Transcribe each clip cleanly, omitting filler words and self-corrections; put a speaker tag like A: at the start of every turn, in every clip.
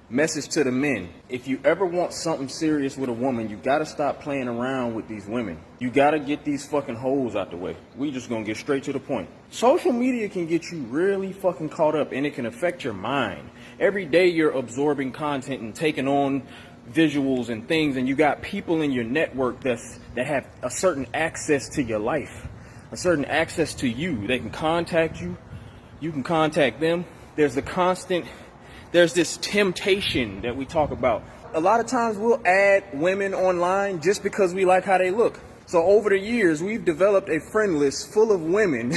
A: Message to the men. If you ever want something serious with a woman, you gotta stop playing around with these women. You gotta get these fucking hoes out the way. We just gonna get straight to the point. Social media can get you really fucking caught up, and it can affect your mind. Every day you're absorbing content and taking on visuals and things, and you got people in your network that have a certain access to your life, a certain access to you. They can contact you. You can contact them. There's this temptation that we talk about. A lot of times we'll add women online just because we like how they look. So over the years, we've developed a friend list full of women.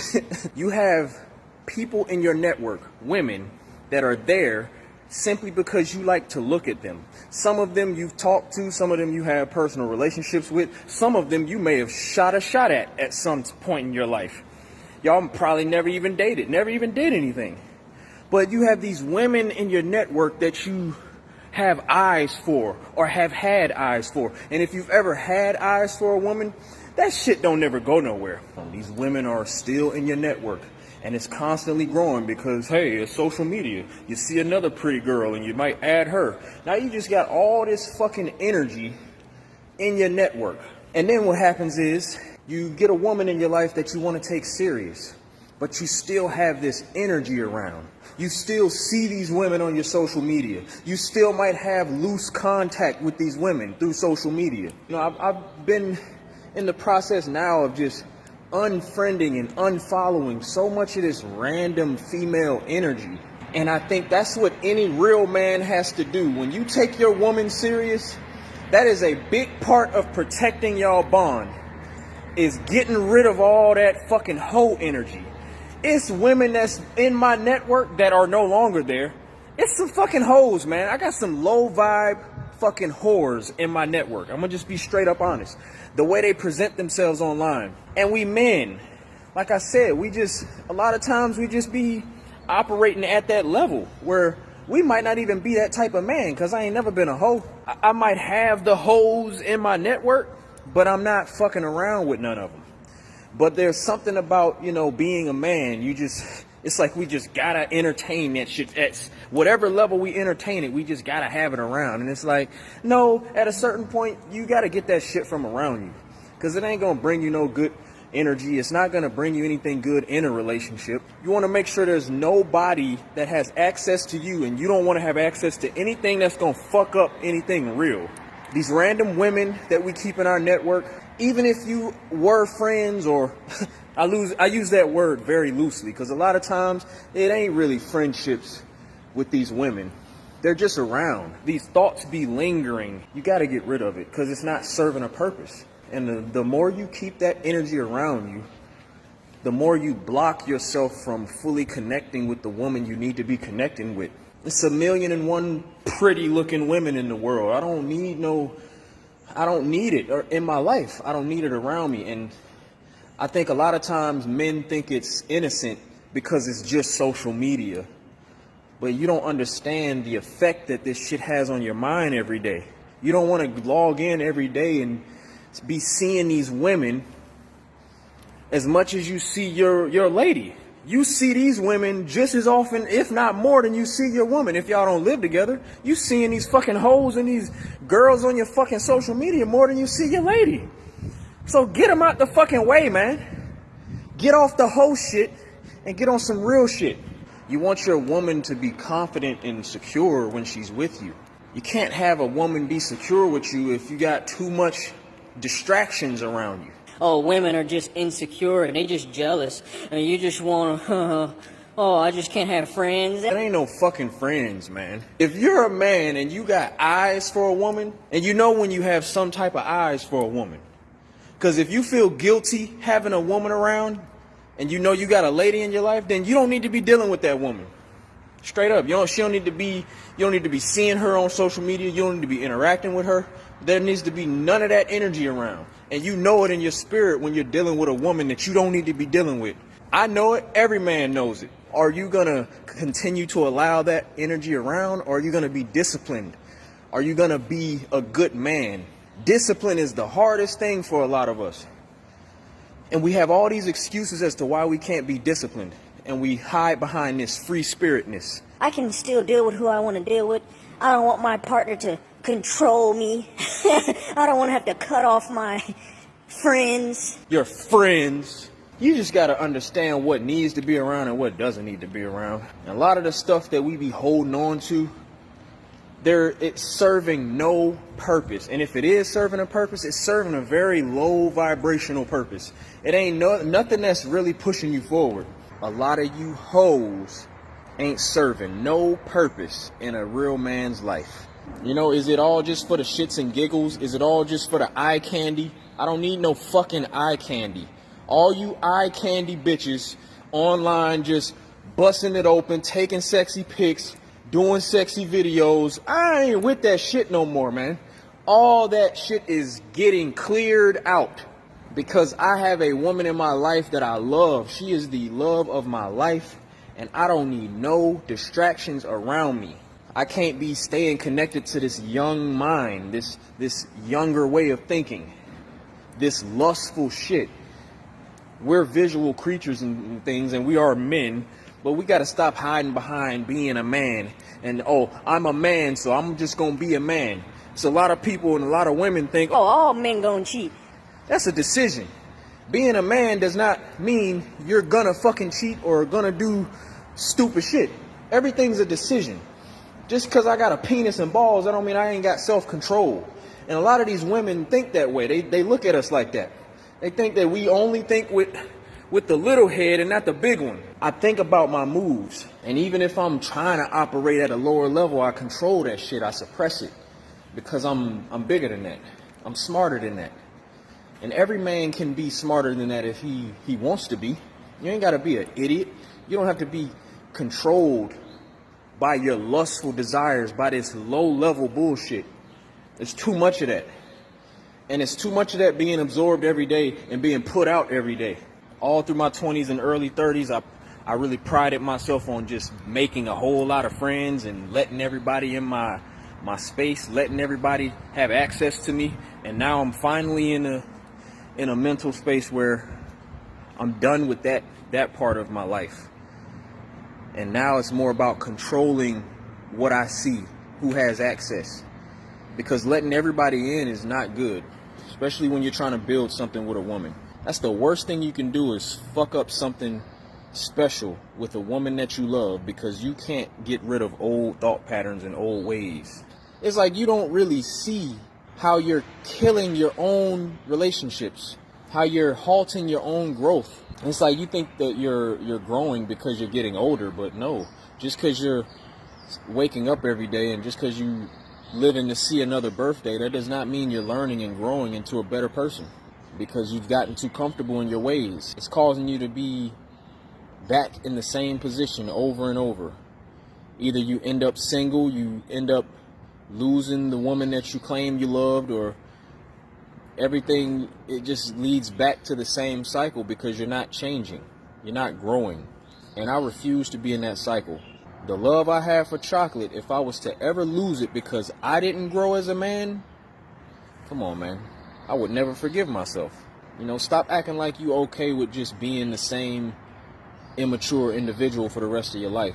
A: You have people in your network, women, that are there simply because you like to look at them. Some of them you've talked to, some of them you have personal relationships with, some of them you may have shot a shot at some point in your life. Y'all probably never even dated, never even did anything. But you have these women in your network that you have eyes for or have had eyes for. And if you've ever had eyes for a woman, that shit don't never go nowhere. These women are still in your network, and it's constantly growing because, hey, it's social media. You see another pretty girl and you might add her. Now you just got all this fucking energy in your network. And then what happens is you get a woman in your life that you want to take serious, but you still have this energy around. You still see these women on your social media. You still might have loose contact with these women through social media. You know, I've been in the process now of just unfriending and unfollowing so much of this random female energy. And I think that's what any real man has to do. When you take your woman serious, that is a big part of protecting y'all bond, is getting rid of all that fucking hoe energy. It's women that's in my network that are no longer there. It's some fucking hoes, man. I got some low vibe fucking whores in my network. I'm gonna just be straight up honest. The way they present themselves online. And we men, like I said, a lot of times we just be operating at that level where we might not even be that type of man, because I ain't never been a hoe. I might have the hoes in my network, but I'm not fucking around with none of them. But there's something about, you know, being a man. It's like we just gotta entertain that shit. At whatever level we entertain it, we just gotta have it around. And it's like, no, at a certain point, you gotta get that shit from around you. Because it ain't gonna bring you no good energy. It's not gonna bring you anything good in a relationship. You wanna make sure there's nobody that has access to you, and you don't wanna have access to anything that's gonna fuck up anything real. These random women that we keep in our network, even if you were friends, or I use that word very loosely, because a lot of times it ain't really friendships with these women. They're just around. These thoughts be lingering. You got to get rid of it because it's not serving a purpose. And the more you keep that energy around you, the more you block yourself from fully connecting with the woman you need to be connecting with. It's 1,000,001 pretty looking women in the world. I don't need it in my life. I don't need it around me. And I think a lot of times men think it's innocent because it's just social media. But you don't understand the effect that this shit has on your mind every day. You don't want to log in every day and be seeing these women as much as you see your lady. You see these women just as often, if not more, than you see your woman. If y'all don't live together, you seeing these fucking hoes and these girls on your fucking social media more than you see your lady. So get them out the fucking way, man. Get off the hoe shit and get on some real shit. You want your woman to be confident and secure when she's with you. You can't have a woman be secure with you if you got too much distractions around you.
B: Oh, women are just insecure and they just jealous. And you just want to, oh, I just can't have friends.
A: That ain't no fucking friends, man. If you're a man and you got eyes for a woman, and you know when you have some type of eyes for a woman. Because if you feel guilty having a woman around, and you know you got a lady in your life, then you don't need to be dealing with that woman. Straight up. You don't need to be seeing her on social media. You don't need to be interacting with her. There needs to be none of that energy around. And you know it in your spirit when you're dealing with a woman that you don't need to be dealing with. I know it. Every man knows it. Are you going to continue to allow that energy around, or are you going to be disciplined? Are you going to be a good man? Discipline is the hardest thing for a lot of us. And we have all these excuses as to why we can't be disciplined. And we hide behind this free spiritness.
C: I can still deal with who I want to deal with.
B: I don't want my partner to control me. I don't want to have to cut off my friends.
A: Your friends. You just gotta understand what needs to be around and what doesn't need to be around. And a lot of the stuff that we be holding on to, it's serving no purpose. And if it is serving a purpose, it's serving a very low vibrational purpose. It ain't nothing that's really pushing you forward. A lot of you hoes ain't serving no purpose in a real man's life. You know, is it all just for the shits and giggles? Is it all just for the eye candy? I don't need no fucking eye candy. All you eye candy bitches online just busting it open, taking sexy pics, doing sexy videos. I ain't with that shit no more, man. All that shit is getting cleared out because I have a woman in my life that I love. She is the love of my life, and I don't need no distractions around me. I can't be staying connected to this young mind, this younger way of thinking, this lustful shit. We're visual creatures and things, and we are men, but we got to stop hiding behind being a man. And, oh, I'm a man, so I'm just going to be a man. So a lot of people and a lot of women think,
B: Oh, all men gonna cheat.
A: that's a decision. Being a man does not mean you're gonna fucking cheat or gonna do stupid shit. Everything's a decision. Just because I got a penis and balls, that don't mean I ain't got self-control. And a lot of these women think that way. They look at us like that. They think that we only think with the little head and not the big one. I think about my moves. And even if I'm trying to operate at a lower level, I control that shit. I suppress it. Because I'm bigger than that. I'm smarter than that. And every man can be smarter than that if he wants to be. You ain't got to be an idiot. You don't have to be controlled by your lustful desires, by this low-level bullshit. There's too much of that. And it's too much of that being absorbed every day and being put out every day. All through my 20s and early 30s, I really prided myself on just making a whole lot of friends and letting everybody in my space, letting everybody have access to me. And now I'm finally in a mental space where I'm done with that part of my life. And now it's more about controlling what I see, who has access. Because letting everybody in is not good, especially when you're trying to build something with a woman. That's the worst thing you can do, is fuck up something special with a woman that you love because you can't get rid of old thought patterns and old ways. It's like you don't really see how you're killing your own relationships, how you're halting your own growth. It's like you think that you're growing because you're getting older, but no. Just because you're waking up every day and just because you living to see another birthday, that does not mean you're learning and growing into a better person, because you've gotten too comfortable in your ways. It's causing you to be back in the same position over and over. Either you end up single, you end up losing the woman that you claim you loved, or everything, it just leads back to the same cycle because you're not changing, you're not growing. And I refuse to be in that cycle. The love I have for chocolate, if I was to ever lose it because I didn't grow as a man, come on, man, I would never forgive myself. You know, stop acting like you okay with just being the same immature individual for the rest of your life.